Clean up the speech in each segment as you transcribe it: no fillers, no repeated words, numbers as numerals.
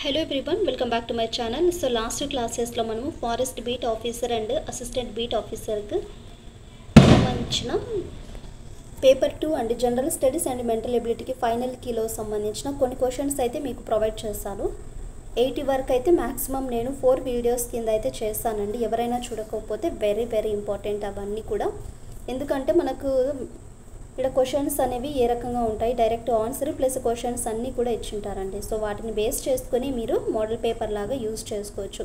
Hello everyone, welcome back to my channel. So last classes లో మనము forest beat officer and assistant beat ఆఫీసర్కి సంబంధించిన paper 2 and general studies and mental ఎబిలిటీకి final కీలో సంబంధించిన కొన్ని క్వశ్చన్స్ అయితే మీకు ప్రొవైడ్ చేశాను. 80 వరకు అయితే మ్యాక్సిమం నేను 4 వీడియోస్ కింద అయితే చేస్తానండి. ఎవరైనా చూడకపోతే వెరీ ఇంపార్టెంట్ అవన్నీ కూడా. ఎందుకంటే మనకు ఇక్కడ క్వశ్చన్స్ అనేవి ఏ రకంగా ఉంటాయి, డైరెక్ట్ ఆన్సర్ ప్లస్ క్వశ్చన్స్ అన్నీ కూడా ఇచ్చింటారండి. సో వాటిని బేస్ చేసుకొని మీరు మోడల్ పేపర్ లాగా యూజ్ చేసుకోవచ్చు.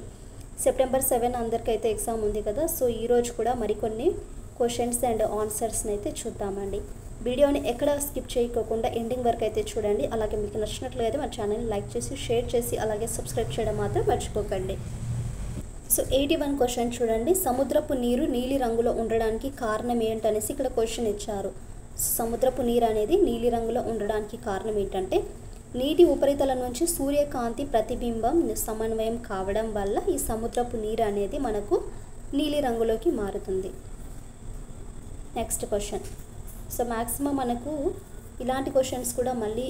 సెప్టెంబర్ 7 అందరికైతే ఎగ్జామ్ ఉంది కదా. సో ఈరోజు కూడా మరికొన్ని క్వశ్చన్స్ అండ్ ఆన్సర్స్ని అయితే చూద్దామండి. వీడియోని ఎక్కడ స్కిప్ చేయకోకుండా ఎండింగ్ వరకు అయితే చూడండి. అలాగే మీకు నచ్చినట్లయితే మా ఛానల్ని లైక్ చేసి షేర్ చేసి అలాగే సబ్స్క్రైబ్ చేయడం మాత్రం మర్చిపోకండి. సో 81 క్వశ్చన్ చూడండి. సముద్రపు నీరు నీలి రంగులో ఉండడానికి కారణం ఏంటనేసి ఇక్కడ క్వశ్చన్ ఇచ్చారు. సముద్రపు నీరు అనేది నీలి రంగులో ఉండడానికి కారణం ఏంటంటే నీటి ఉపరితలం నుంచి సూర్యకాంతి ప్రతిబింబం సమన్వయం కావడం వల్ల ఈ సముద్రపు నీరు అనేది మనకు నీలి రంగులోకి మారుతుంది. Next question. సో మ్యాక్సిమం మనకు ఇలాంటి క్వశ్చన్స్ కూడా మళ్ళీ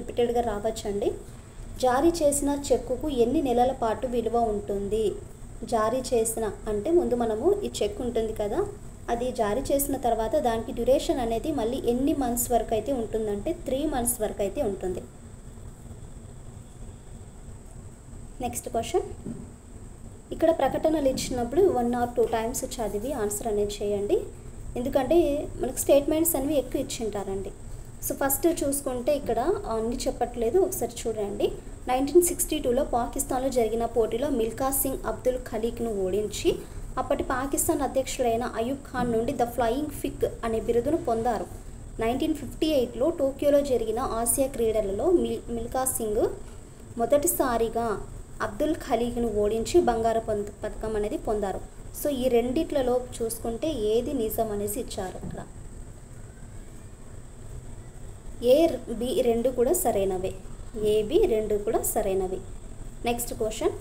రిపీటెడ్గా రావచ్చండి. జారీ చేసిన చెక్కుకు ఎన్ని నెలల పాటు విలువ ఉంటుంది? జారీ చేసిన అంటే ముందు మనము ఈ చెక్ ఉంటుంది కదా, అది జారీ చేసిన తర్వాత దానికి డ్యూరేషన్ అనేది మళ్ళీ ఎన్ని మంత్స్ వరకు అయితే ఉంటుందంటే 3 months వరకు అయితే ఉంటుంది. Next question. ఇక్కడ ప్రకటనలు ఇచ్చినప్పుడు 1 or 2 times చదివి ఆన్సర్ అనేది చేయండి. ఎందుకంటే మనకు స్టేట్మెంట్స్ అనేవి ఎక్కువ ఇచ్చింటారండి. సో ఫస్ట్ చూసుకుంటే ఇక్కడ అన్ని చెప్పట్లేదు, ఒకసారి చూడండి. 1962లో పాకిస్తాన్లో జరిగిన పోటీలో మిల్కా సింగ్ అబ్దుల్ ఖలీక్ను ఓడించి అప్పటి పాకిస్తాన్ అధ్యక్షుడైన అయూబ్ ఖాన్ నుండి ద ఫ్లయింగ్ ఫిగ్ అనే బిరుదును పొందారు. 1958లో టోక్యోలో జరిగిన ఆసియా క్రీడలలో మిల్కా సింగ్ మొదటిసారిగా అబ్దుల్ ఖలీక్ను ఓడించి బంగారు పథకం అనేది పొందారు. సో ఈ రెండిట్లలో చూసుకుంటే ఏది నిజం అనేసి ఇచ్చారు అక్కడ. ఏ బి రెండు కూడా సరైనవే. ఏబి రెండు కూడా సరైనవి. Next question.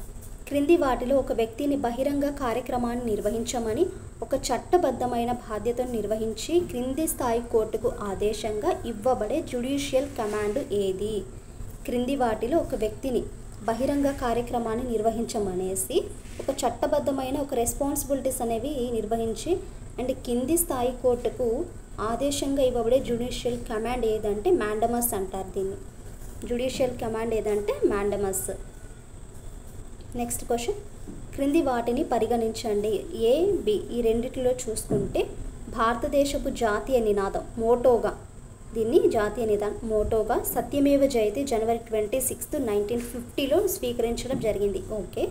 క్రింది వాటిలో ఒక వ్యక్తిని బహిరంగ కార్యక్రమాన్ని నిర్వహించమని ఒక చట్టబద్ధమైన బాధ్యతను నిర్వహించి క్రింది స్థాయి కోర్టుకు ఆదేశంగా ఇవ్వబడే జ్యుడిషియల్ కమాండ్ ఏది? క్రింది వాటిలో ఒక వ్యక్తిని బహిరంగ కార్యక్రమాన్ని నిర్వహించమనేసి ఒక చట్టబద్ధమైన ఒక రెస్పాన్సిబిలిటీస్ అనేవి నిర్వహించి అండ్ కింది స్థాయి కోర్టుకు ఆదేశంగా ఇవ్వబడే జ్యుడిషియల్ కమాండ్ ఏదంటే మ్యాండమస్ అంటారు దీన్ని. జ్యుడిషియల్ కమాండ్ ఏదంటే మ్యాండమస్. Next question. క్రింది వాటిని పరిగణించండి. ఏ బి ఈ రెండిటిలో చూసుకుంటే భారతదేశపు జాతీయ నినాదం మోటోగా, దీన్ని జాతీయ నినాదం మోటోగా సత్యమేవ జయతే జనవరి 26, 1950లో స్వీకరించడం జరిగింది. ఓకే.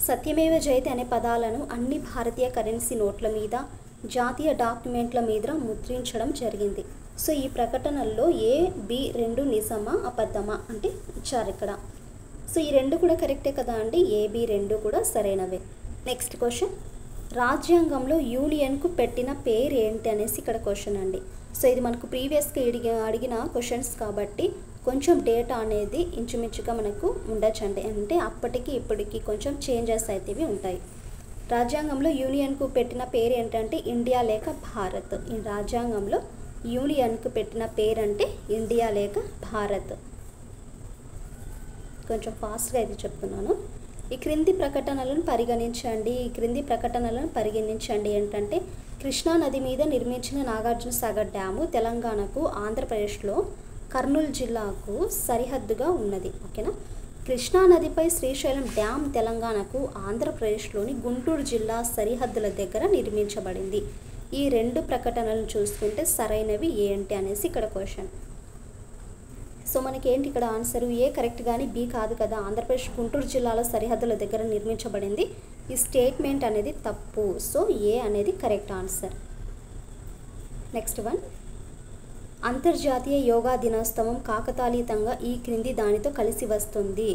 సత్యమేవ జయతే అనే పదాలను అన్ని భారతీయ కరెన్సీ నోట్ల మీద జాతీయ డాక్యుమెంట్ల మీద ముద్రించడం జరిగింది. సో ఈ ప్రకటనల్లో ఏ బి రెండు నిజమా అబద్ధమా అంటే ఇచ్చారు ఇక్కడ. సో ఈ రెండు కూడా కరెక్టే కదా అండి. ఏబి రెండు కూడా సరైనవే. Next question. రాజ్యాంగంలో యూనియన్కు పెట్టిన పేరు ఏంటి అనేసి ఇక్కడ క్వశ్చన్ అండి. సో ఇది మనకు ప్రీవియస్గా అడిగిన క్వశ్చన్స్ కాబట్టి కొంచెం డేటా అనేది ఇంచుమించుగా మనకు ఉండొచ్చండి. అంటే అప్పటికి ఇప్పటికి కొంచెం చేంజెస్ అయితే ఉంటాయి. రాజ్యాంగంలో యూనియన్కు పెట్టిన పేరు ఏంటంటే ఇండియా లేక భారత్. ఈ రాజ్యాంగంలో యూనియన్కు పెట్టిన పేరు అంటే ఇండియా లేక భారత్. కొంచెం ఫాస్ట్గా అయితే చెప్తున్నాను. ఈ క్రింది ప్రకటనలను పరిగణించండి ఏంటంటే కృష్ణా నది మీద నిర్మించిన నాగార్జున సాగర్ డ్యాము తెలంగాణకు ఆంధ్రప్రదేశ్లో కర్నూలు జిల్లాకు సరిహద్దుగా ఉన్నది. ఓకేనా. కృష్ణా నదిపై శ్రీశైలం డ్యామ్ తెలంగాణకు ఆంధ్రప్రదేశ్లోని గుంటూరు జిల్లా సరిహద్దుల దగ్గర నిర్మించబడింది. ఈ రెండు ప్రకటనలను చూసుకుంటే సరైనవి ఏంటి అనేసి ఇక్కడ క్వశ్చన్. సో మనకి ఏంటి ఇక్కడ ఆన్సరు? ఏ కరెక్ట్ కానీ బి కాదు కదా. ఆంధ్రప్రదేశ్ గుంటూరు జిల్లాలో సరిహద్దుల దగ్గర నిర్మించబడింది. ఈ స్టేట్మెంట్ అనేది తప్పు. సో ఏ అనేది కరెక్ట్ ఆన్సర్. Next one. అంతర్జాతీయ యోగా దినోత్సవం కాకతాళీయంగా ఈ క్రింది దానితో కలిసి వస్తుంది.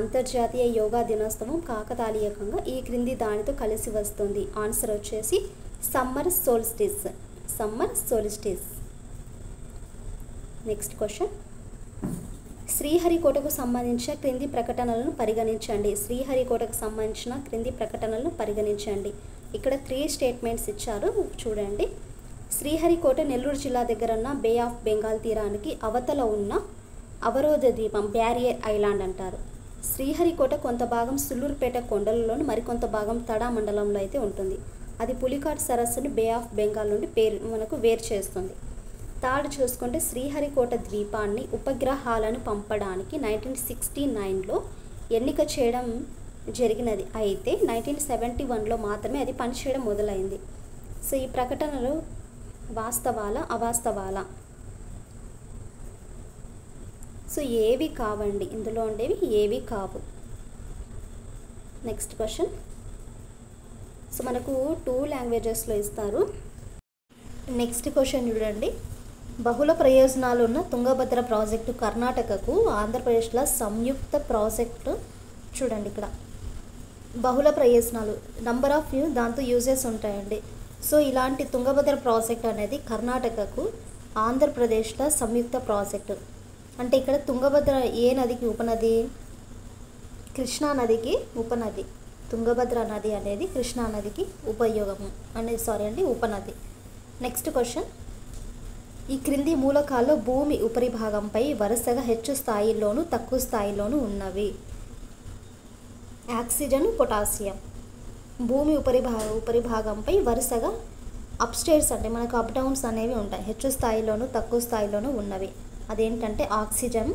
అంతర్జాతీయ యోగా దినోత్సవం కాకతాళీయంగా ఈ క్రింది దానితో కలిసి వస్తుంది. ఆన్సర్ వచ్చేసి సమ్మర్ సోల్స్టిస్. Next question. శ్రీహరికోటకు సంబంధించిన క్రింది ప్రకటనలను పరిగణించండి. ఇక్కడ 3 స్టేట్మెంట్స్ ఇచ్చారు చూడండి. శ్రీహరికోట నెల్లూరు జిల్లా దగ్గర ఉన్న బే ఆఫ్ బెంగాల్ తీరానికి అవతల ఉన్న అవరోధ ద్వీపం బ్యారియర్ ఐలాండ్ అంటారు. శ్రీహరికోట కొంత భాగం సుల్లూరుపేట కొండలలోను మరికొంత భాగం తడా మండలంలో అయితే ఉంటుంది. అది పులికాట్ సరస్సును బే ఆఫ్ బెంగాల్ నుండి మనకు వేరు చేస్తుంది. థర్డ్ చూసుకుంటే శ్రీహరికోట ద్వీపాన్ని ఉపగ్రహాలను పంపడానికి 1969లో ఎన్నిక చేయడం జరిగినది. అయితే 1971లో మాత్రమే అది పనిచేయడం మొదలైంది. సో ఈ ప్రకటనలు వాస్తవాలా అవాస్తవాలా? సో ఏవి కావండి, ఇందులో ఉండేవి ఏవి కావు. Next question. సో మనకు 2 లాంగ్వేజెస్లో ఇస్తారు. నెక్స్ట్ క్వశ్చన్ చూడండి. బహుళ ప్రయోజనాలు ఉన్న తుంగభద్ర ప్రాజెక్టు కర్ణాటకకు ఆంధ్రప్రదేశ్లో సంయుక్త ప్రాజెక్టు. చూడండి ఇక్కడ బహుళ ప్రయోజనాలు, నంబర్ ఆఫ్ దాంతో యూజెస్ ఉంటాయండి. సో ఇలాంటి తుంగభద్ర ప్రాజెక్ట్ అనేది కర్ణాటకకు ఆంధ్రప్రదేశ్లో సంయుక్త ప్రాజెక్టు. అంటే ఇక్కడ తుంగభద్ర ఏ నదికి ఉపనది? కృష్ణా నదికి ఉపనది. తుంగభద్ర నది అనేది కృష్ణా నదికి ఉపనది. Next question. ఈ క్రింది మూలకాల్లో భూమి ఉపరిభాగంపై వరుసగా హెచ్చు స్థాయిలోను తక్కువ స్థాయిలోను ఉన్నవి. Oxygen, potassium. భూమి ఉపరిభాగంపై వరుసగా అప్స్టేర్స్ అంటే మనకు అప్ డౌన్స్ అనేవి ఉంటాయి, హెచ్చు స్థాయిలోను తక్కువ స్థాయిలోను ఉన్నవి. అదేంటంటే oxygen,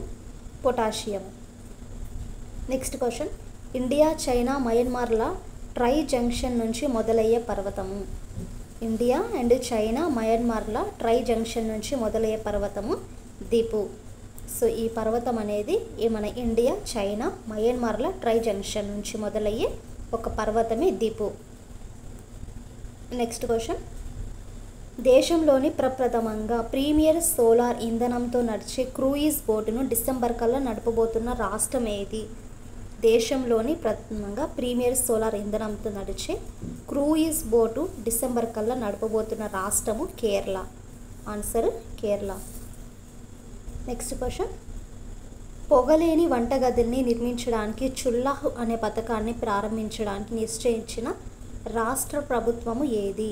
potassium. Next question. India, China, మయన్మార్ల ట్రై జంక్షన్ నుంచి మొదలయ్యే పర్వతము. ఇండియా అండ్ చైనా, మయన్మార్ల ట్రై జంక్షన్ నుంచి మొదలయ్యే పర్వతము దీపు. సో ఈ పర్వతం అనేది మన ఇండియా, చైనా, మయన్మార్ల ట్రై జంక్షన్ నుంచి మొదలయ్యే ఒక పర్వతమే దీపు. Next question. దేశంలోని ప్రప్రథమంగా ప్రీమియర్ సోలార్ ఇంధనంతో నడిచే క్రూయిజ్ బోటును డిసెంబర్ కల్లా నడపబోతున్న రాష్ట్రం ఏది? దేశంలోని ప్రథమంగా ప్రీమియర్ సోలార్ ఇంధనంతో నడిచే క్రూయిజ్ బోటు డిసెంబర్ కల్లా నడపబోతున్న రాష్ట్రము Kerala. Answer Kerala. Next question. పొగలేని వంటగదిని నిర్మించడానికి చుల్లాహ్ అనే పథకాన్ని ప్రారంభించడానికి నిశ్చయించిన రాష్ట్ర ప్రభుత్వము ఏది?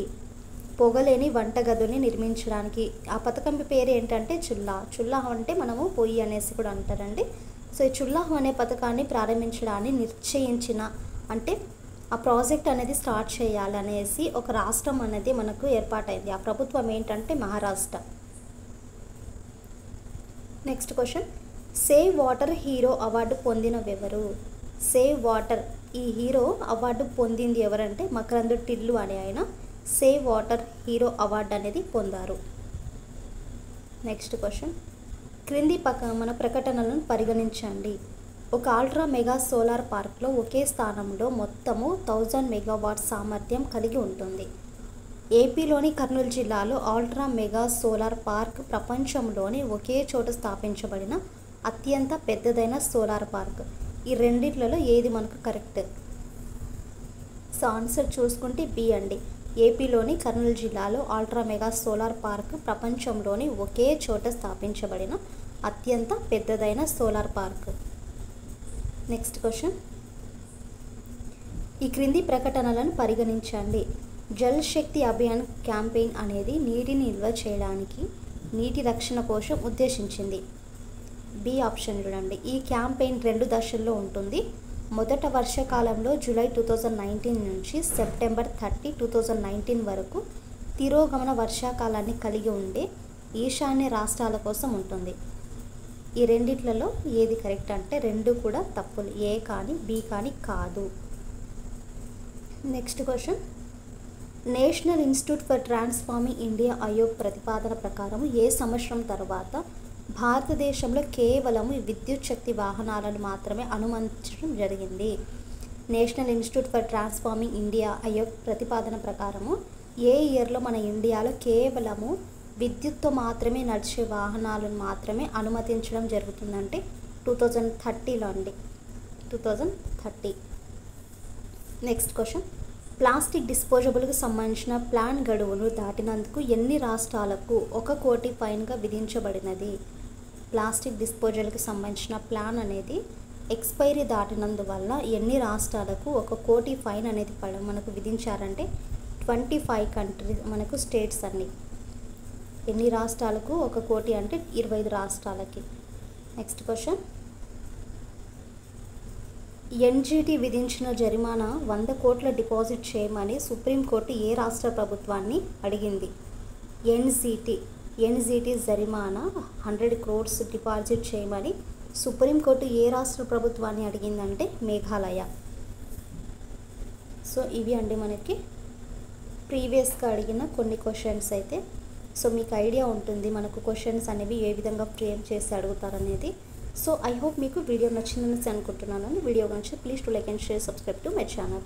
పొగలేని వంటగదుల్ని నిర్మించడానికి ఆ పథకం పేరు ఏంటంటే చుల్లాహ్ అంటే మనము పొయ్యి అనేసి కూడా అంటారండి. సో ఈ చుల్లాహ్ అనే పథకాన్ని ప్రారంభించడాన్ని నిశ్చయించిన అంటే ఆ ప్రాజెక్ట్ అనేది స్టార్ట్ చేయాలనేసి ఒక రాష్ట్రం అనేది మనకు ఏర్పాటైంది. ఆ ప్రభుత్వం ఏంటంటే Maharashtra. Next question. Save water hero award పొందినవెవరు? సేవ్ వాటర్ ఈ హీరో అవార్డు పొందింది ఎవరంటే మకరంద్ టిల్లు అనే ఆయన సేవ్ వాటర్ హీరో అవార్డు అనేది పొందారు. Next question. క్రింది మన ప్రకటనలను పరిగణించండి. ఒక అల్ట్రా మెగా సోలార్ పార్క్లో ఒకే స్థానంలో మొత్తము 1000 మెగావాట్ సామర్థ్యం కలిగి ఉంటుంది. ఏపీలోని కర్నూలు జిల్లాలో అల్ట్రా మెగా సోలార్ పార్క్ ప్రపంచంలోని ఒకే చోట స్థాపించబడిన అత్యంత పెద్దదైన సోలార్ పార్క్. ఈ రెండిట్లలో ఏది మనకు కరెక్ట్? సో ఆన్సర్ చూసుకుంటే బి అండి. ఏపీలోని కర్నూలు జిల్లాలో అల్ట్రా మెగా సోలార్ పార్క్ ప్రపంచంలోని ఒకే చోట స్థాపించబడిన అత్యంత పెద్దదైన సోలార్ పార్క్. Next question. ఈ క్రింది ప్రకటనలను పరిగణించండి. జల్ శక్తి అభియాన్ క్యాంపెయిన్ అనేది నీటిని నిల్వ చేయడానికి నీటి రక్షణ కోసం ఉద్దేశించింది. బి ఆప్షన్ చూడండి. ఈ క్యాంపెయిన్ 2 దశల్లో ఉంటుంది. మొదట వర్షాకాలంలో జూలై 2019 నుంచి సెప్టెంబర్ 30, 2019 వరకు తిరోగమన వర్షాకాలాన్ని కలిగి ఉండే ఈశాన్య రాష్ట్రాల కోసం ఉంటుంది. ఈ రెండిట్లలో ఏది కరెక్ట్ అంటే 2 కూడా తప్పులు. ఏ కానీ బి కానీ కాదు. Next question. National institute for transforming India Aayog ప్రతిపాదన ప్రకారం ఏ సంవత్సరం తర్వాత భారతదేశంలో కేవలం విద్యుత్ శక్తి వాహనాలను మాత్రమే అనుమతించడం జరిగింది? National institute for transforming India Aayog ప్రతిపాదన ప్రకారము ఏ ఇయర్లో మన ఇండియాలో కేవలము విద్యుత్తో మాత్రమే నడిచే వాహనాలను మాత్రమే అనుమతించడం జరుగుతుందంటే 2030లో అండి. 2030. Next question. ప్లాస్టిక్ డిస్పోజబుల్కి సంబంధించిన ప్లాన్ గడువును దాటినందుకు ఎన్ని రాష్ట్రాలకు 1 కోటి ఫైన్గా విధించబడినది? ప్లాస్టిక్ డిస్పోజల్కి సంబంధించిన ప్లాన్ అనేది ఎక్స్పైరీ దాటినందువల్ల ఎన్ని రాష్ట్రాలకు 1 కోటి ఫైన్ అనేది మనకు విధించారంటే 25 కంట్రీస్ మనకు స్టేట్స్ అన్ని. ఎన్ని రాష్ట్రాలకు 1 కోటి అంటే 25 రాష్ట్రాలకి. Next question. ఎన్జిటి విధించిన జరిమానా 100 కోట్ల డిపాజిట్ చేయమని సుప్రీంకోర్టు ఏ రాష్ట్ర ప్రభుత్వాన్ని అడిగింది? ఎన్జిటి జరిమానా 100 crores డిపాజిట్ చేయమని సుప్రీంకోర్టు ఏ రాష్ట్ర ప్రభుత్వాన్ని అడిగిందంటే మేఘాలయ. సో ఇవి అండి మనకి ప్రీవియస్గా అడిగిన కొన్ని క్వశ్చన్స్ అయితే. సో మీకు ఐడియా ఉంటుంది మనకు క్వశ్చన్స్ అనేవి ఏ విధంగా ఫ్రేమ్ చేసి అడుగుతారనేది. సో ఐ హోప్ మీకు వీడియో నచ్చిందని అనుకుంటున్నాను. వీడియో నచ్చితే please to like and share, subscribe to my channel.